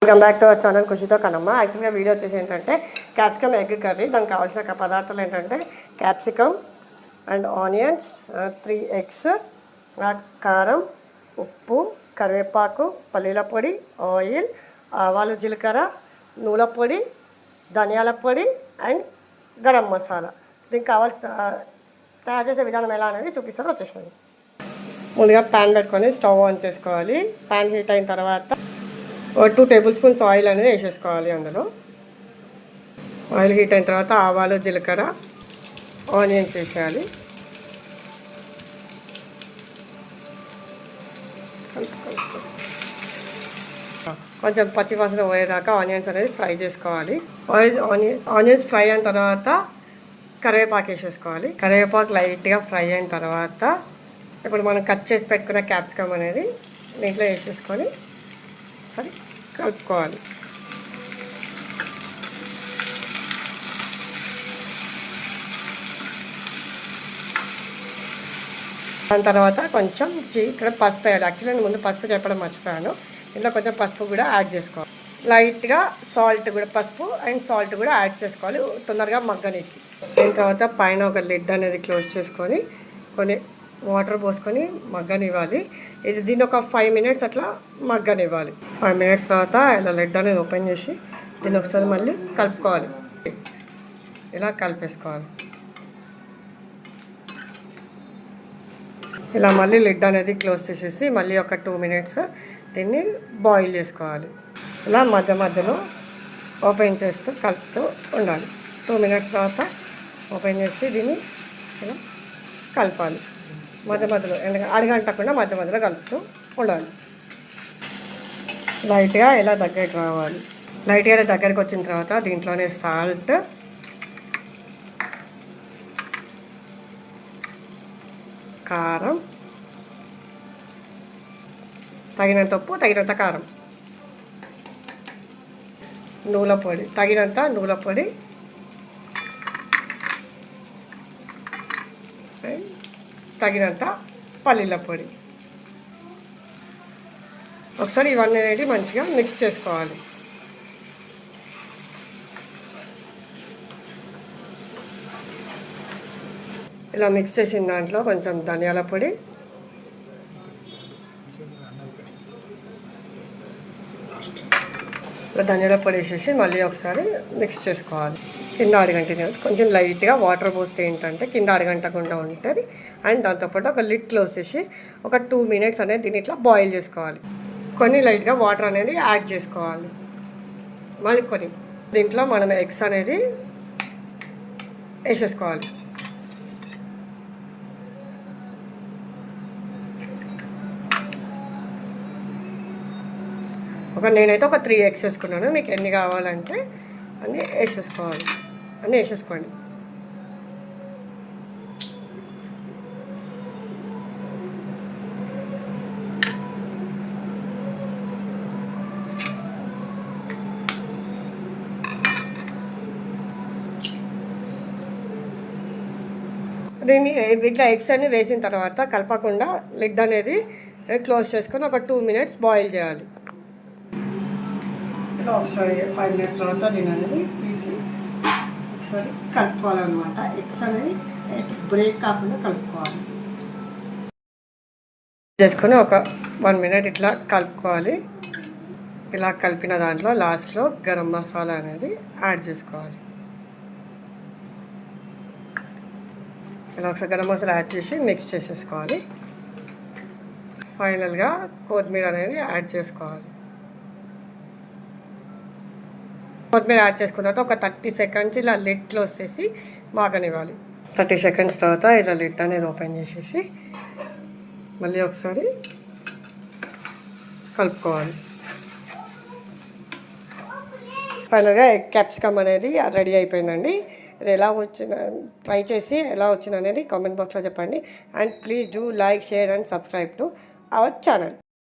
Welcome back to our channel ఖుషితో కనమ్మ. యాక్చువల్గా వీడియో వచ్చేసి ఏంటంటే క్యాప్సికమ్ ఎగ్ కర్రీ. దానికి కావాల్సిన పదార్థాలు ఏంటంటే క్యాప్సికమ్ అండ్ ఆనియన్స్, 3 eggs, కారం, ఉప్పు, కరివేపాకు, పల్లీల పొడి, ఆయిల్, ఆవాలు, జీలకర్ర, నూనె పొడి, ధనియాల పొడి అండ్ గరం మసాలా. దీనికి కావాల్సిన తయారు చేసే విధానం ఎలా అనేది చూపిస్తాను. వచ్చేసాను. ముందుగా ప్యాన్ పెట్టుకొని స్టవ్ ఆన్ చేసుకోవాలి. ప్యాన్ హీట్ అయిన తర్వాత 2 tablespoons ఆయిల్ అనేది వేసేసుకోవాలి. అందులో ఆయిల్ హీట్ అయిన తర్వాత ఆవాలు, జీలకర్ర, ఆనియన్స్ వేసేయాలి. కొంచెం పచ్చివాసన పోయేదాకా ఆనియన్స్ అనేది ఫ్రై చేసుకోవాలి. ఆనియన్స్ ఫ్రై అయిన తర్వాత కరివేపాకు వేసేసుకోవాలి. కరివేపాకు లైట్గా ఫ్రై అయిన తర్వాత ఇప్పుడు మనం కట్ చేసి పెట్టుకున్న క్యాప్సికమ్ అనేది దీంట్లో వేసేసుకొని సరే కలుపుకోవాలి. దాని తర్వాత కొంచెం ఇక్కడ పసుపు వేయాలి. యాక్చువల్లీ నేను ముందు పసుపు చెప్పడం మర్చిపోయాను. ఇంట్లో కొంచెం పసుపు కూడా యాడ్ చేసుకోవాలి. లైట్గా సాల్ట్ కూడా, పసుపు అండ్ సాల్ట్ కూడా యాడ్ చేసుకోవాలి తొందరగా మగ్గనికి. దీని తర్వాత పైన ఒక లిడ్ అనేది క్లోజ్ చేసుకొని కొన్ని వాటర్ పోసుకొని మగ్గనివ్వాలి. దీన్ని ఒక 5 minutes అట్లా మగ్గనివ్వాలి. 5 minutes తర్వాత ఇలా లిడ్ అనేది ఓపెన్ చేసి దీన్ని ఒకసారి మళ్ళీ కలుపుకోవాలి. ఇలా కలిపేసుకోవాలి. ఇలా మళ్ళీ లిడ్ అనేది క్లోజ్ చేసేసి మళ్ళీ ఒక 2 minutes దీన్ని బాయిల్ చేసుకోవాలి. ఇలా మధ్య మధ్యలో ఓపెన్ చేస్తూ కలుపుతూ ఉండాలి. 2 minutes తర్వాత ఓపెన్ చేసి దీన్ని ఇలా కలపాలి. మధ్య మధ్యలో అడగంటకుండా మధ్య మధ్యలో కలుపుతూ ఉండాలి. లైట్గా ఇలా దగ్గరికి రావాలి. లైట్గా దగ్గరికి వచ్చిన తర్వాత దీంట్లోనే సాల్ట్, కారం, తగినంత ఉప్పు, తగినంత కారం, నూనె పొడి, తగినంత నూనె పొడి, తగినంత పల్లీల పొడి. ఒకసారి ఇవన్నీ అనేది మంచిగా మిక్స్ చేసుకోవాలి. ఇలా మిక్స్ చేసిన దాంట్లో కొంచెం ధనియాల పొడి, ధనియాల పొడి వేసేసి మళ్ళీ ఒకసారి మిక్స్ చేసుకోవాలి. కింద అడగంటనే కొంచెం లైట్గా వాటర్ పోస్తే ఏంటంటే కింద అడగంటకుండా ఉంటుంది. అండ్ దాంతోపాటు ఒక లిడ్ క్లోజ్ చేసి ఒక 2 minutes అనేది దీన్ని ఇట్లా బాయిల్ చేసుకోవాలి. కొన్ని లైట్గా వాటర్ అనేది యాడ్ చేసుకోవాలి. మళ్ళీ కొన్ని దీంట్లో మనం ఎగ్స్ అనేది వేసేసుకోవాలి. నేనైతే ఒక 3 eggs వేసుకున్నాను. మీకు ఎన్ని కావాలంటే అన్నీ వేసేసుకోవాలి. అన్నీ వేసేసుకోండి. దీన్ని ఇట్లా ఎగ్స్ అన్ని వేసిన తర్వాత కలపకుండా లిడ్ అనేది క్లోజ్ చేసుకొని ఒక 2 minutes బాయిల్ చేయాలి. ఇలా ఒకసారి 5 minutes తర్వాత దీని అనేది తీసి ఒకసారి కలుపుకోవాలన్నమాట. ఎగ్స్ అనేది బ్రేక్ కాకుండా కలుపుకోవాలి. చేసుకొని ఒక 1 minute ఇట్లా కలుపుకోవాలి. ఇలా కలిపిన దాంట్లో లాస్ట్లో గరం మసాలా అనేది యాడ్ చేసుకోవాలి. ఇలా ఒకసారి గరం మసాలా యాడ్ చేసి మిక్స్ చేసేసుకోవాలి. ఫైనల్గా కొత్తిమీర అనేది యాడ్ చేసుకోవాలి. కొత్తిమీర యాడ్ చేసుకున్న తర్వాత ఒక 30 seconds ఇలా లిడ్ క్లోజ్ చేసి మాగనివ్వాలి. 30 seconds తర్వాత ఇలా లిడ్ అనేది ఓపెన్ చేసేసి మళ్ళీ ఒకసారి కలుపుకోవాలి. ఫైనల్గా ఎగ్ క్యాప్సికమ్ అనేది రెడీ అయిపోయిందండి. ఇది ఎలా వచ్చిన ట్రై చేసి ఎలా వచ్చింది అనేది కామెంట్ బాక్స్లో చెప్పండి. And please do like, share and subscribe to our channel.